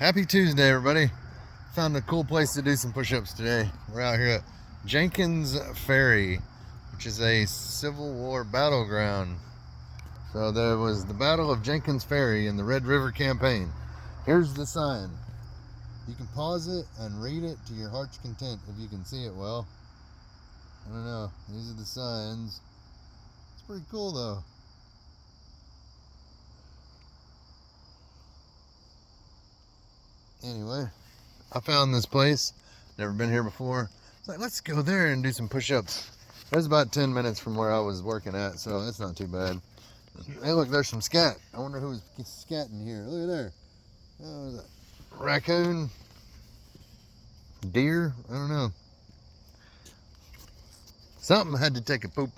Happy Tuesday, everybody. Found a cool place to do some push-ups today. We're out here at Jenkins Ferry, which is a Civil War battleground. So there was the Battle of Jenkins Ferry in the Red River Campaign. Here's the sign. You can pause it and read it to your heart's content if you can see it well. I don't know. These are the signs. It's pretty cool though. Anyway, I found this place. Never been here before. It's like, let's go there and do some push-ups. It was about 10 minutes from where I was working at, so that's not too bad. Hey, look, there's some scat. I wonder who's scatting here. Look at there. Oh, is a raccoon? Deer? I don't know. Something had to take a poop.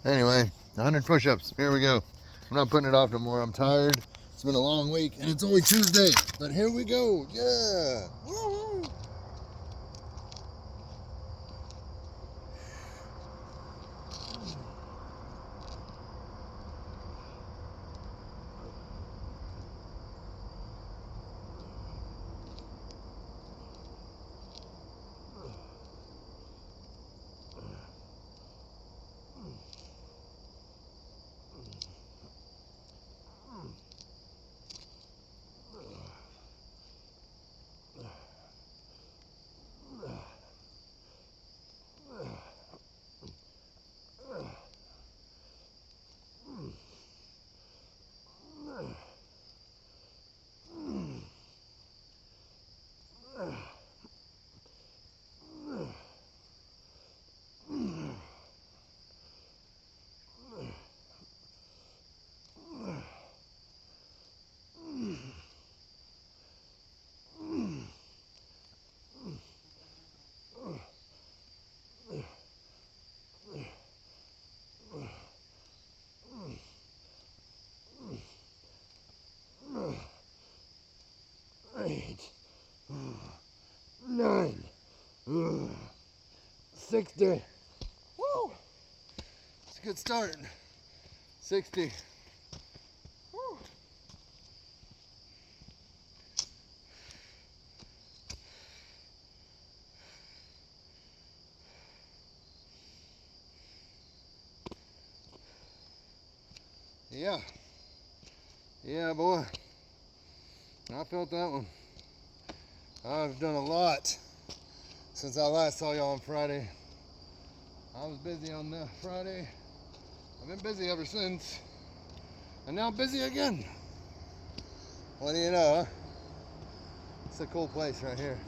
Anyway, 100 push-ups. Here we go. I'm not putting it off no more. I'm tired. It's been a long week, and it's only Tuesday. But here we go. Yeah. Woo-hoo. Eight, 9, 60. Woo! It's a good start. 60. Woo! Yeah. Yeah, boy. I felt that one. I've done a lot since I last saw y'all on Friday. I was busy on the Friday. I've been busy ever since. And now I'm busy again. What do you know, huh? It's a cool place right here.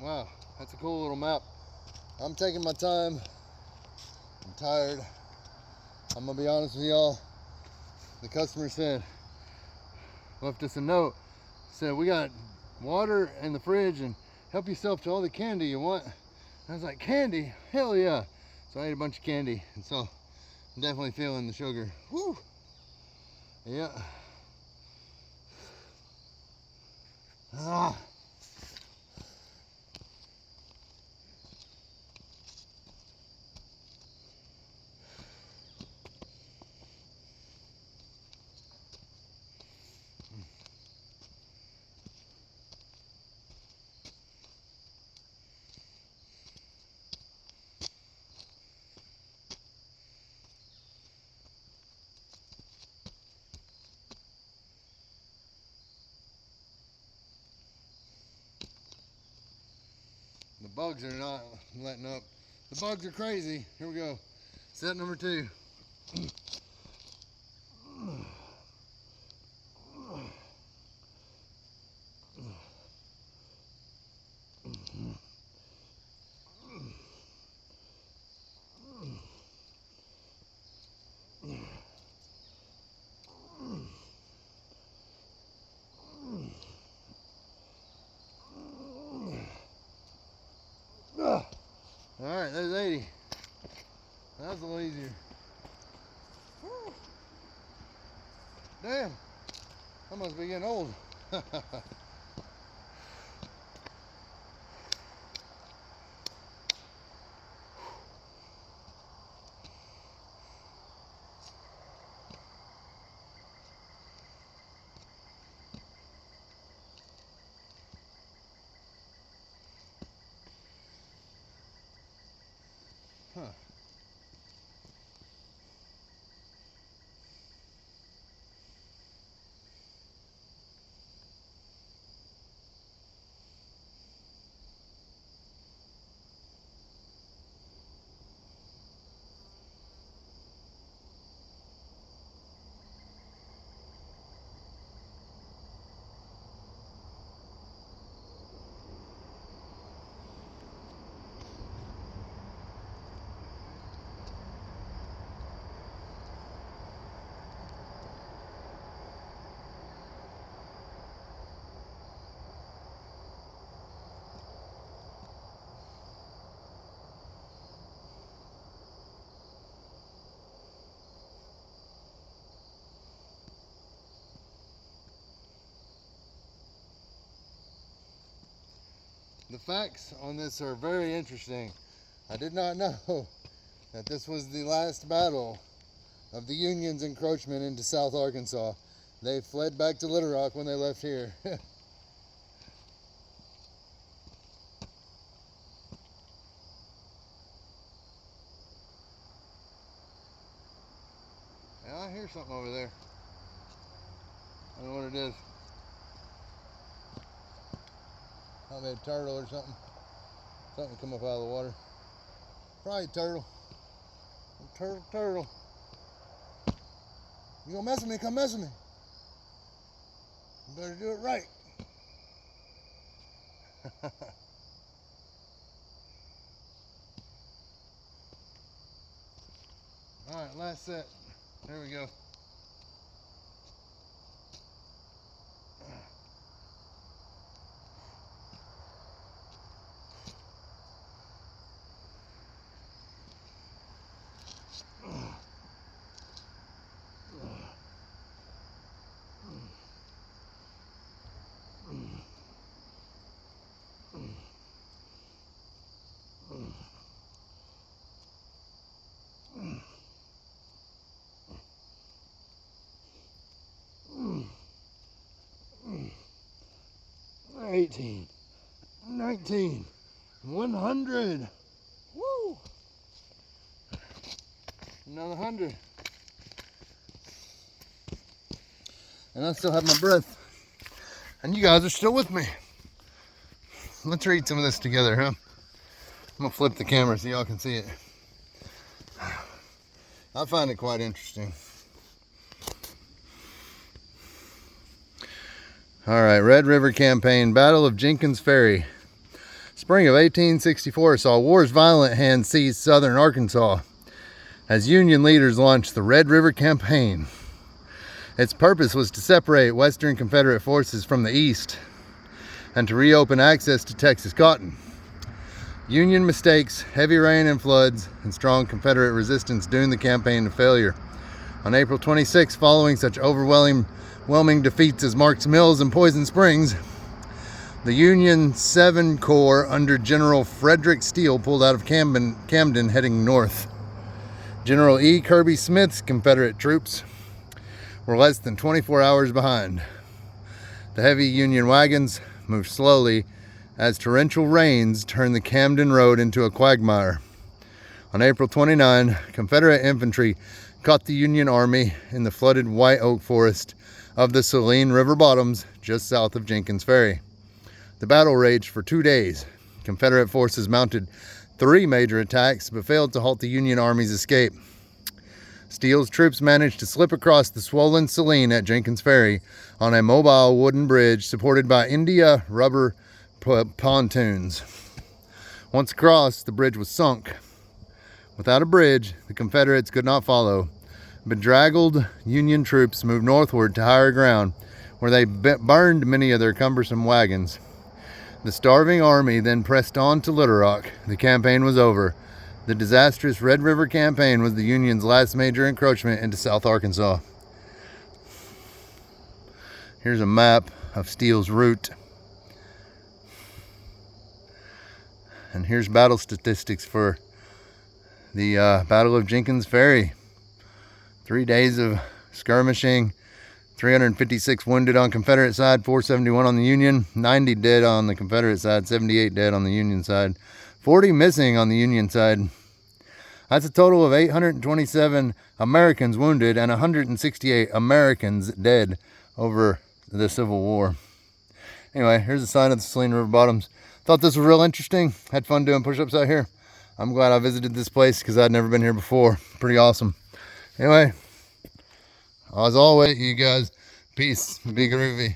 Wow, that's a cool little map. I'm taking my time. I'm tired. I'm gonna be honest with y'all. The customer said, left us a note, said, we got water in the fridge and help yourself to all the candy you want. And I was like, candy? Hell yeah. So I ate a bunch of candy, and so I'm definitely feeling the sugar. Woo! Yeah. Ah. The bugs are not letting up. The bugs are crazy. Here we go. Set number 2. All right, there's 80. That was a little easier. Woo. Damn, I must be getting old. Huh. The facts on this are very interesting. I did not know that this was the last battle of the Union's encroachment into South Arkansas. They fled back to Little Rock when they left here. Yeah, I hear something over there. I don't know what it is. Probably a turtle or something. Something come up out of the water. Probably a turtle. Turtle. You gonna mess with me? Come mess with me. You better do it right. All right, last set. There we go. $18, $19, $100. Woo! Another 100. And I still have my breath. And you guys are still with me. Let's read some of this together, huh? I'm gonna flip the camera so y'all can see it. I find it quite interesting. All right, Red River Campaign, Battle of Jenkins Ferry. Spring of 1864 saw war's violent hand seize southern Arkansas as Union leaders launched the Red River Campaign. Its purpose was to separate Western Confederate forces from the East and to reopen access to Texas cotton. Union mistakes, heavy rain and floods, and strong Confederate resistance doomed the campaign to failure. On April 26, following such overwhelming defeats as Marks Mills and Poison Springs, the Union 7 Corps under General Frederick Steele pulled out of Camden heading north. General E. Kirby Smith's Confederate troops were less than 24 hours behind. The heavy Union wagons moved slowly as torrential rains turned the Camden Road into a quagmire. On April 29, Confederate infantry caught the Union Army in the flooded white oak forest of the Saline River bottoms just south of Jenkins Ferry. The battle raged for 2 days. Confederate forces mounted 3 major attacks but failed to halt the Union Army's escape. Steele's troops managed to slip across the swollen Saline at Jenkins Ferry on a mobile wooden bridge supported by India rubber pontoons. Once across, the bridge was sunk. Without a bridge, the Confederates could not follow. Bedraggled Union troops moved northward to higher ground, where they burned many of their cumbersome wagons. The starving army then pressed on to Little Rock. The campaign was over. The disastrous Red River Campaign was the Union's last major encroachment into South Arkansas. Here's a map of Steele's route. And here's battle statistics for the Battle of Jenkins Ferry. 3 days of skirmishing, 356 wounded on Confederate side, 471 on the Union, 90 dead on the Confederate side, 78 dead on the Union side, 40 missing on the Union side. That's a total of 827 Americans wounded and 168 Americans dead over the Civil War. Anyway, here's a sign of the Saline River bottoms. Thought this was real interesting. Had fun doing push-ups out here. I'm glad I visited this place because I'd never been here before. Pretty awesome. Anyway, as always, you guys, peace, be groovy.